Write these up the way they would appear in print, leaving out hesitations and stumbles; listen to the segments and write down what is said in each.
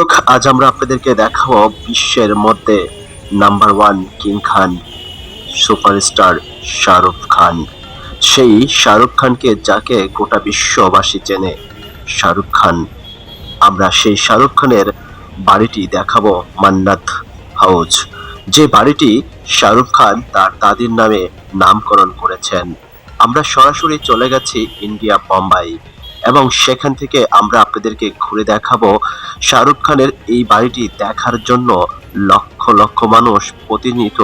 দর্শক, আজ আমরা আপনাদেরকে দেখাবো বিশ্বের মধ্যে নাম্বার ওয়ান কিং খান সুপারস্টার শাহরুখ খান। সেই শাহরুখ খানকে যাকে গোটা বিশ্ববাসী চেনে, শাহরুখ খান। আমরা সেই শাহরুখ খানের বাড়িটি দেখাবো, মান্নাত হাউস, যে বাড়িটি শাহরুখ খান তার দাদির নামে নামকরণ করেছেন। আমরা সরাসরি চলে গেছি ইন্ডিয়া বোম্বাই এবং সেখান থেকে আমরা আপনাদেরকে ঘুরে দেখাবো শাহরুখ খানের এই বাড়িটি দেখার জন্য লক্ষ লক্ষ মানুষ প্রতিনিয়ত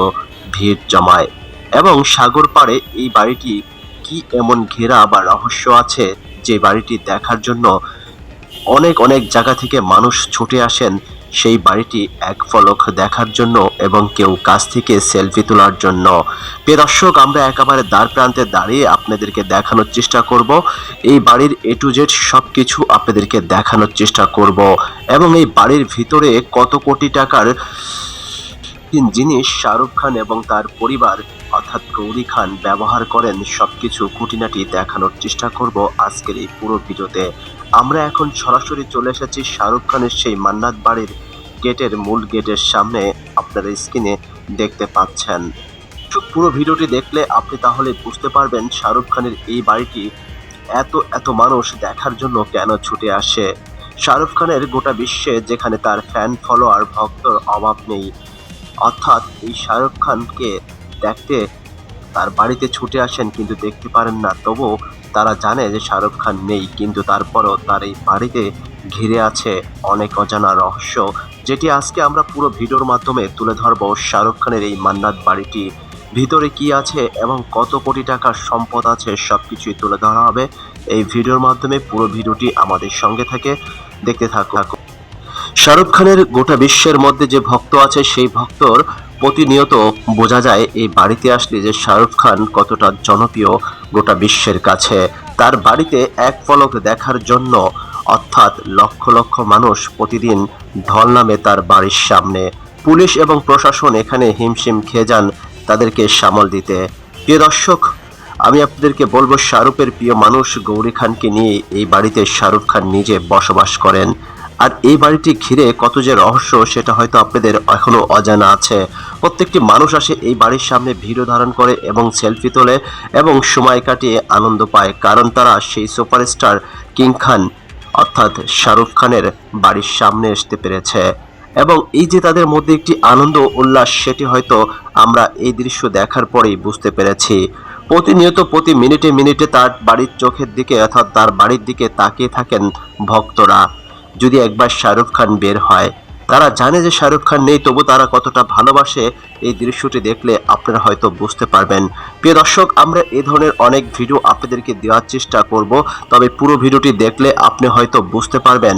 ভিড় জমায় এবং সাগর পাড়ে এই বাড়িটি কি এমন ঘেরা বা রহস্য আছে যে বাড়িটি দেখার জন্য অনেক অনেক জায়গা থেকে মানুষ ছুটে আসেন সেই বাড়িটি এক পলক দেখার জন্য এবং কেউ কাছ থেকে সেলফি তোলার জন্য। প্রিয় দর্শক, আমরা একেবারে দ্বার প্রান্তে দাঁড়িয়ে আপনাদেরকে দেখানোর চেষ্টা করব এই বাড়ির এ টু জেড সবকিছু আপনাদেরকে দেখানোর চেষ্টা করব এবং এই বাড়ির ভিতরে কত কোটি টাকার জিনিস শাহরুখ খান এবং তার পরিবার অর্থাৎ গৌরী খান ব্যবহার করেন সবকিছু খুঁটিনাটি দেখানোর চেষ্টা করব আজকের এই পুরো ভিডিওতে। আমরা এখন সরাসরি চলে এসেছি শাহরুখ খানের সেই মান্নাত বাড়ির গেটের মূল গেটের সামনে, আপনারা স্ক্রিনে দেখতে পাচ্ছেন। পুরো ভিডিওটি দেখলে আপনি তাহলে বুঝতে পারবেন শাহরুখ খানের এই বাড়িটি এত এত মানুষ দেখার জন্য কেন ছুটে আসে। শাহরুখ খানের গোটা বিশ্বে যেখানে তার ফ্যান ফলোয়ার ভক্তর অভাব নেই, অর্থাৎ এই শাহরুখ খানকে দেখতে তার বাড়িতে ছুটে আসেন কিন্তু দেখতে পারেন না, তবুও তারা জানে যে শাহরুখ খান নেই, কিন্তু তারপরও তার এই বাড়িতে ঘিরে আছে অনেক অজানা রহস্য, যেটি আজকে আমরা পুরো ভিডিওর মাধ্যমে তুলে ধরবো। শাহরুখ খানের এই মান্নাত বাড়িটি ভিতরে কি আছে এবং কত কোটি টাকার সম্পদ আছে সবকিছুই তুলে ধরা হবে এই ভিডিওর মাধ্যমে। পুরো ভিডিওটি আমাদের সঙ্গে থেকে দেখতে থাকুন। শাহরুখ খানের গোটা বিশ্বের মধ্যে যে ভক্ত আছে সেই ভক্তর প্রতিনিয়ত বোঝা যায় এই বাড়িতে আসলে যে শাহরুখ খান কতটা জনপ্রিয় গোটা বিশ্বের কাছে। তার বাড়িতে এক পলক দেখার জন্য অর্থাৎ লক্ষ লক্ষ মানুষ প্রতিদিন ঢল নামে তার বাড়ির সামনে। পুলিশ এবং প্রশাসন এখানে হিমশিম খেয়ে যান তাদেরকে সামাল দিতে। প্রিয় দর্শক, আমি আপনাদেরকে বলবো শাহরুখের প্রিয় মানুষ গৌরী খানকে নিয়ে এই বাড়িতে শাহরুখ খান নিজে বসবাস করেন। আর এই বাড়িটি ঘিরে কত যে রহস্য সেটা হয়তো আপনাদের এখনো অজানা আছে। প্রত্যেকটি মানুষ আসে এই বাড়ির সামনে ভিডিও ধারণ করে এবং সেলফি তোলে এবং সময় কাটিয়ে আনন্দ পায়, কারণ তারা সেই সুপারস্টার কিং খান অর্থাৎ শাহরুখ খানের বাড়ির সামনে আসতে পেরেছে এবং এই যে তাদের মধ্যে একটি আনন্দ উল্লাস, সেটি হয়তো আমরা এই দৃশ্য দেখার পরেই বুঝতে পেরেছি। প্রতিনিয়ত প্রতি মিনিটে মিনিটে তার বাড়ির চোখের দিকে অর্থাৎ তার বাড়ির দিকে তাকিয়ে থাকেন ভক্তরা। যদি একবার শাহরুখ খান বের হয়, তারা জানে যে শাহরুখ খান নেই, তবু তারা কতটা ভালোবাসে এই দৃশ্যটি দেখলে আপনারা হয়তো বুঝতে পারবেন। প্রিয় দর্শক, আমরা এই ধরনের অনেক ভিডিও আপনাদেরকে দেওয়ার চেষ্টা করব, তবে পুরো ভিডিওটি দেখলে আপনি হয়তো বুঝতে পারবেন।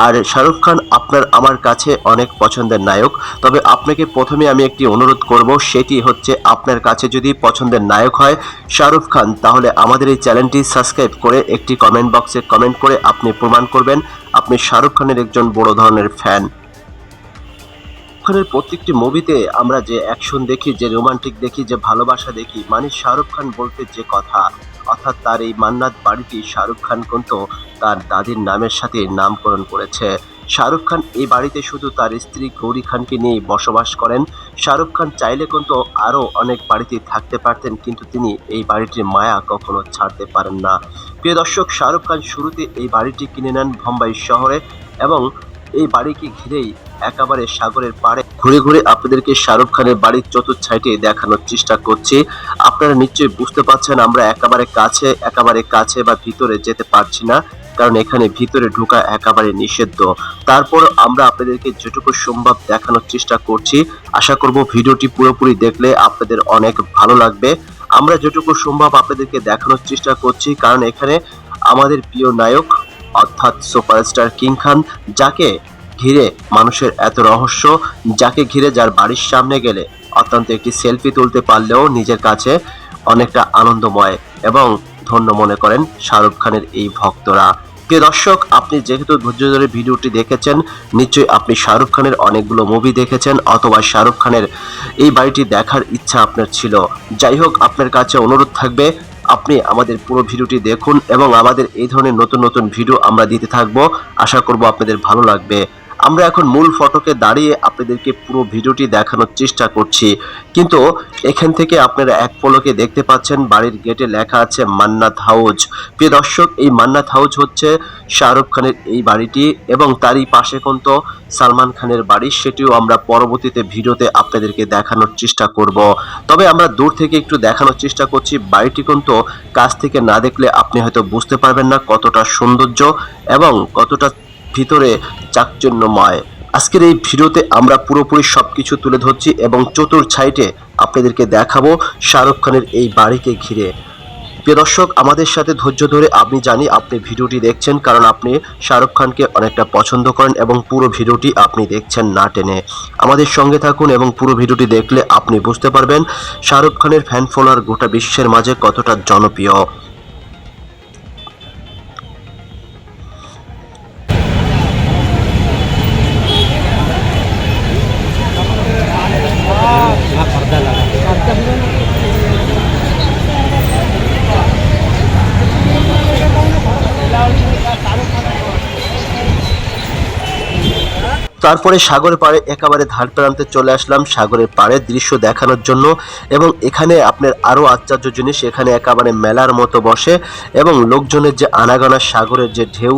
আর শাহরুখ খান আপনার আমার কাছে অনেক পছন্দের নায়ক, তবে আপনাকে প্রথমে আমি একটি অনুরোধ করব, সেটি হচ্ছে আপনার কাছে যদি পছন্দের নায়ক হয় শাহরুখ খান, তাহলে আমাদের এই চ্যানেলটি সাবস্ক্রাইব করে একটি কমেন্ট বক্সে কমেন্ট করে আপনি প্রমাণ করবেন আপনি শাহরুখ খানের একজন বড় ধরনের ফ্যান। খানের প্রত্যেকটি মুভিতে আমরা যে অ্যাকশন দেখি, যে রোমান্টিক দেখি, যে ভালোবাসা দেখি, মানে শাহরুখ খান বলতে যে কথা, অর্থাৎ তার এই মান্নাত বাড়িটি শাহরুখ খান কিন্তু তার দাদির নামের সাথে নামকরণ করেছে। শাহরুখ খান এই বাড়িতে শুধু তার স্ত্রী গৌরী খানকে নিয়ে বসবাস করেন। শাহরুখ খান চাইলে কিন্তু আরও অনেক বাড়িতে থাকতে পারতেন, কিন্তু তিনি এই বাড়িটির মায়া কখনো ছাড়তে পারেন না। প্রিয় দর্শক, শাহরুখ খান শুরুতে এই বাড়িটি কিনে নেন বোম্বাই শহরে এবং এই বাড়িকে ঘিরেই একেবারে সাগরের পাড়ে ঘুরে ঘুরে আপনাদেরকে শাহরুখ খানের বাড়ির চতুর্থ সাইডে দেখানোর চেষ্টা করছি। আপনারা নিশ্চয়ই বুঝতে পারছেন আমরা একেবারে কাছে বা ভিতরে যেতে পারছি না, কারণ এখানে ভিতরে ঢোকা একেবারে নিষিদ্ধ। তারপর আমরা আপনাদেরকে যেটুকু সম্ভব দেখানোর চেষ্টা করছি। আশা করব ভিডিওটি পুরোপুরি দেখলে আপনাদের অনেক ভালো লাগবে। আমরা যেটুকু সম্ভব আপনাদেরকে দেখানোর চেষ্টা করছি, কারণ এখানে আমাদের প্রিয় নায়ক অর্থাৎ সুপারস্টার কিং খান, যাকে ঘিরে মানুষের এত রহস্য, যাকে ঘিরে যার বাড়ির সামনে গেলে অত্যন্ত একটি সেলফি তুলতে পারলেও নিজের কাছে অনেকটা আনন্দময় এবং ধন্য মনে করেন শাহরুখ খানের এই ভক্তরা। প্রিয় দর্শক, আপনি যেহেতু ধৈর্য ধরে ভিডিওটি দেখেছেন, নিশ্চয়ই আপনি শাহরুখ খানের অনেকগুলো মুভি দেখেছেন অথবা শাহরুখ খানের এই বাড়িটি দেখার ইচ্ছা আপনার ছিল। যাই হোক, আপনার কাছে অনুরোধ থাকবে আপনি আমাদের পুরো ভিডিওটি দেখুন এবং আমাদের এই ধরনের নতুন নতুন ভিডিও আমরা দিতে থাকবো। আশা করব আপনাদের ভালো লাগবে। আমরা এখন মূল ফটকে দাঁড়িয়ে আপনাদেরকে পুরো ভিডিওটি দেখানোর চেষ্টা করছি, কিন্তু এখান থেকে আপনারা এক পলকে দেখতে পাচ্ছেন বাড়ির গেটে লেখা আছে মান্নাত হাউজ। প্রিয় দর্শক, এই মান্নাত হাউজ হচ্ছে শাহরুখ খানের এই বাড়িটি, এবং তারই পাশে কিন্তু সালমান খানের বাড়ি, সেটিও আমরা পরবর্তীতে ভিডিওতে আপনাদেরকে দেখানোর চেষ্টা করব। তবে আমরা দূর থেকে একটু দেখানোর চেষ্টা করছি, বাড়িটি কিন্তু কাছ থেকে না দেখলে আপনি হয়তো বুঝতে পারবেন না কতটা সৌন্দর্য এবং কতটা ভিতরে চাকচিক্যময়। আজকের এই ভিডিওতে আমরা পুরোপুরি সবকিছু তুলে ধরছি এবং চতুর সাইডে আপনাদেরকে দেখাবো শাহরুখ খানের এই বাড়িকে ঘিরে। প্রিয় দর্শক, আমাদের সাথে ধৈর্য ধরে, আমি জানি আপনি ভিডিওটি দেখছেন কারণ আপনি শাহরুখ খানকে অনেকটা পছন্দ করেন এবং পুরো ভিডিওটি আপনি দেখছেন না টেনে। আমাদের সঙ্গে থাকুন এবং পুরো ভিডিওটি দেখলে আপনি বুঝতে পারবেন শাহরুখ খানের ফ্যান ফলোয়ার গোটা বিশ্বের মাঝে কতটা জনপ্রিয়। তারপরে সাগর পাড়ে একেবারে ধার প্রান্তে চলে আসলাম সাগরের পাড়ের দৃশ্য দেখানোর জন্য, এবং এখানে আপনার আরো আশ্চর্য জিনিস, এখানে একেবারে মেলার মতো বসে এবং লোকজনের যে আনাগোনা, সাগরের যে ঢেউ,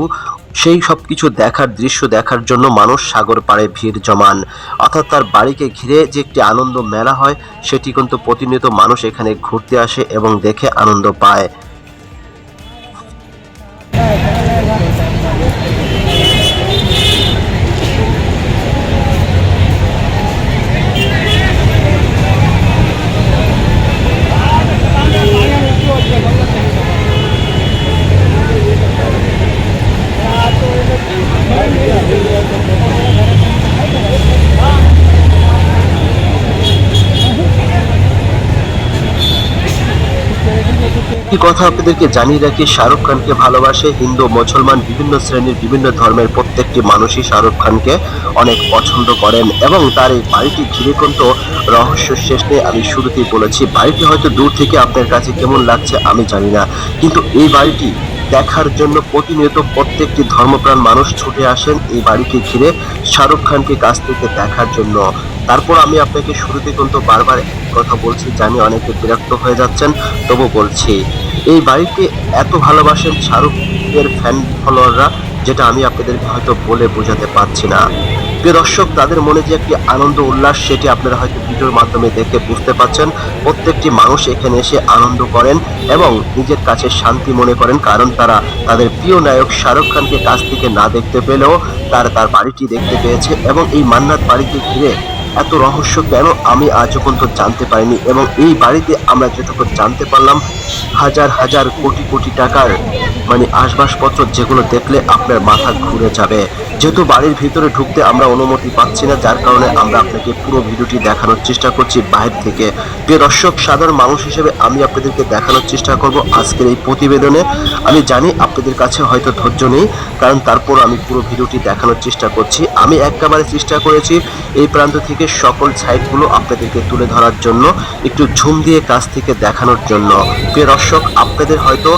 সেই সব কিছু দেখার দৃশ্য দেখার জন্য মানুষ সাগর পাড়ে ভিড় জমান। অর্থাৎ তার বাড়িকে ঘিরে যে একটি আনন্দ মেলা হয়, সেটি কিন্তু প্রতিনিয়ত মানুষ এখানে ঘুরতে আসে এবং দেখে আনন্দ পায়। কি কথা আপনাদেরকে জানিয়ে রাখি, শাহরুখ খানকে ভালোবাসে হিন্দু, মুসলমান, বিভিন্ন শ্রেণীর, বিভিন্ন ধর্মের প্রত্যেকটি মানুষই শাহরুখ খানকে অনেক পছন্দ করেন, এবং তার এই বাড়িটি ঘিরে কিন্তু রহস্য শেষ নেই। আমি শুরুতেই বলেছি, বাড়িটি হয়তো দূর থেকে আপনার কাছে কেমন লাগছে আমি জানি না, কিন্তু এই বাড়িটি দেখার জন্য প্রতিনিয়ত প্রত্যেকটি ধর্মপ্রাণ মানুষ ছুটে আসেন এই বাড়িকে ঘিরে শাহরুখ খানকে কাছ থেকে দেখার জন্য। তারপর আমি আপনাকে শুরুতে কিন্তু বারবার কথা বলছি, জানি অনেকে বিরক্ত হয়ে যাচ্ছেন, তবু বলছি এই বাড়িতে এত ভালোবাসেন শাহরুখের ফ্যান ফলোয়াররা, যেটা আমি আপনাদেরকে হয়তো বলে বোঝাতে পারছি না। প্রিয় দর্শক, তাদের মনে যে একটি আনন্দ উল্লাস, সেটি আপনারা হয়তো ভিডিওর মাধ্যমে দেখে বুঝতে পারছেন। প্রত্যেকটি মানুষ এখানে এসে আনন্দ করেন এবং নিজের কাছে শান্তি মনে করেন, কারণ তারা তাদের প্রিয় নায়ক শাহরুখ খানকে কাছ থেকে না দেখতে পেলেও তার বাড়িটি দেখতে পেয়েছে। এবং এই মান্নাত বাড়িকে ঘিরে এত রহস্য কেন আমি আজও পর্যন্ত জানতে পারিনি, এবং এই বাড়িতে আমরা যেটুকু জানতে পারলাম হাজার হাজার কোটি কোটি টাকার আসবাবপত্র, যেগুলো দেখলে আপনার মাথা ঘুরে যাবে। যেহেতু বাড়ির ভিতরে ঢুকতে আমরা অনুমতি পাচ্ছি না, যার কারণে আমরা আপনাকে পুরো ভিডিওটি দেখানোর চেষ্টা করছি বাইরে থেকে। প্রিয় দর্শক, সাধারণ মানুষ হিসেবে আমি আপনাদেরকে দেখানোর চেষ্টা করব আজকের এই প্রতিবেদনে। আমি জানি আপনাদের কাছে হয়তো ধৈর্য নেই, কারণ তারপর আমি পুরো ভিডিওটি দেখানোর চেষ্টা করছি। আমি একেবারে চেষ্টা করেছি এই প্রান্ত থেকে সকল সাইডগুলো আপনাদেরকে তুলে ধরার জন্য, একটু ঝুম দিয়ে কাছ থেকে দেখানোর জন্য। প্রিয় দর্শক, আপনাদের হয়তো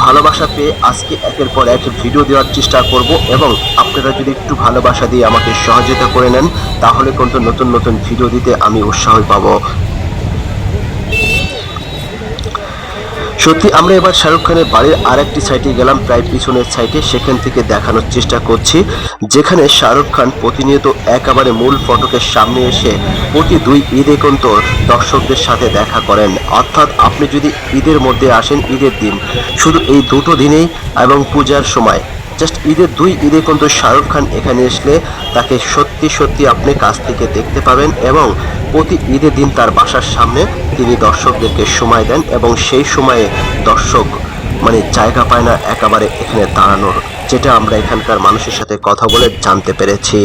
ভালোবাসা পেয়ে আজকে একের পর এক ভিডিও দেওয়ার চেষ্টা করব, এবং আপনারা যদি একটু ভালোবাসা দিয়ে আমাকে সহযোগিতা করে নেন, তাহলে কিন্তু নতুন নতুন ভিডিও দিতে আমি উৎসাহ পাবো। সত্যি আমরা এবার শাহরুখ খানের বাড়ির আরেকটি সাইডে গেলাম, প্রায় পিছনের সাইডে, সেখান থেকে দেখানোর চেষ্টা করছি, যেখানে শাহরুখ খান প্রতিনিয়ত একেবারে মূল ফটকের সামনে এসে প্রতি 2 ঈদে কিন্তু দর্শকদের সাথে দেখা করেন। অর্থাৎ আপনি যদি ঈদের মধ্যে আসেন, ঈদের দিন, শুধু এই দুটো দিনেই এবং পূজার সময়, জাস্ট ঈদের 2 ঈদে কিন্তু শাহরুখ খান এখানে আসলে তাকে সত্যি সত্যি আপনি কাছ থেকে দেখতে পাবেন, এবং প্রতি ঈদের দিন তার বাসার সামনে তিনি দর্শকদেরকে সময় দেন, এবং সেই সময়ে দর্শক জায়গা পায় না একেবারে এখানে দাঁড়ানোর, যেটা আমরা এখানকার মানুষের সাথে কথা বলে জানতে পেরেছি।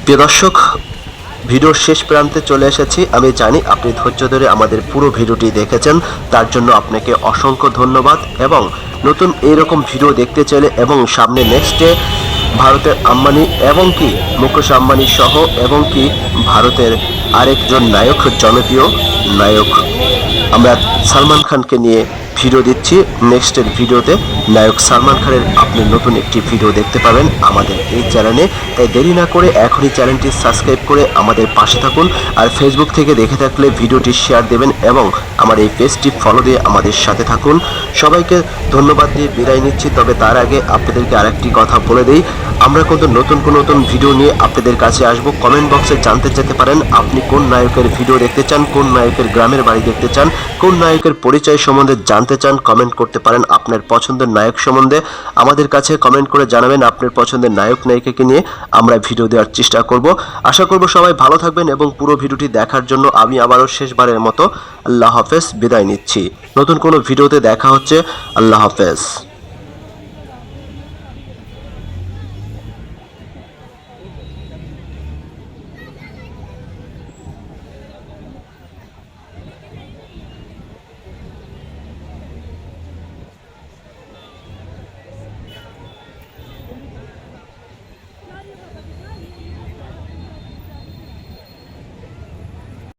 প্রিয় দর্শক, ভিডিওর শেষ প্রান্তে চলে এসেছি। আমি জানি আপনি ধৈর্য ধরে আমাদের পুরো ভিডিওটি দেখেছেন, তার জন্য আপনাকে অসংখ্য ধন্যবাদ। এবং নতুন এইরকম ভিডিও দেখতে চাইলে, এবং সামনে নেক্সটে ভারতের আম্বানি এবং কি মুকেশ আম্বানি সহ, এবং কি ভারতের আরেকজন নায়ক, জনপ্রিয় নায়ক আমরা সালমান খানকে নিয়ে ভিডিও দিচ্ছি। নেক্সটের ভিডিওতে নায়ক সালমান খানের আপনি নতুন একটি ভিডিও দেখতে পাবেন আমাদের এই চ্যানেলে। তাই দেরি না করে এখনই চ্যানেলটি সাবস্ক্রাইব করে আমাদের পাশে থাকুন। আর ফেসবুক থেকে দেখে থাকলে ভিডিওটি শেয়ার দেবেন এবং আমার এই পেজটি ফলো দিয়ে আমাদের সাথে থাকুন। সবাইকে ধন্যবাদ দিয়ে বিদায় নিচ্ছি। তবে তার আগে আপনাদেরকে আরেকটি কথা বলে দেই, আমরা কিন্তু নতুন ভিডিও নিয়ে আপনাদের কাছে আসব। কমেন্ট বক্সে জানতে যেতে পারেন আপনি কোন নায়কের ভিডিও দেখতে চান, কোন নায়কের গ্রামের বাড়ি দেখতে চান, কোন নায়কের পরিচয় সম্বন্ধে জানতে চান। কমেন্ট করতে পারেন আপনার পছন্দের নায়ক সম্বন্ধে আমাদের কাছে কমেন্ট করে জানাবেন। আপনার পছন্দের নায়ক নায়িকাকে নিয়ে আমরা ভিডিও দেওয়ার চেষ্টা করব। আশা করব সবাই ভালো থাকবেন এবং পুরো ভিডিওটি দেখার জন্য আমি আবারও শেষবারের মতো আল্লাহ হাফেজ বিদায় নিচ্ছি। নতুন কোনো ভিডিওতে দেখা হচ্ছে। আল্লাহ হাফেজ।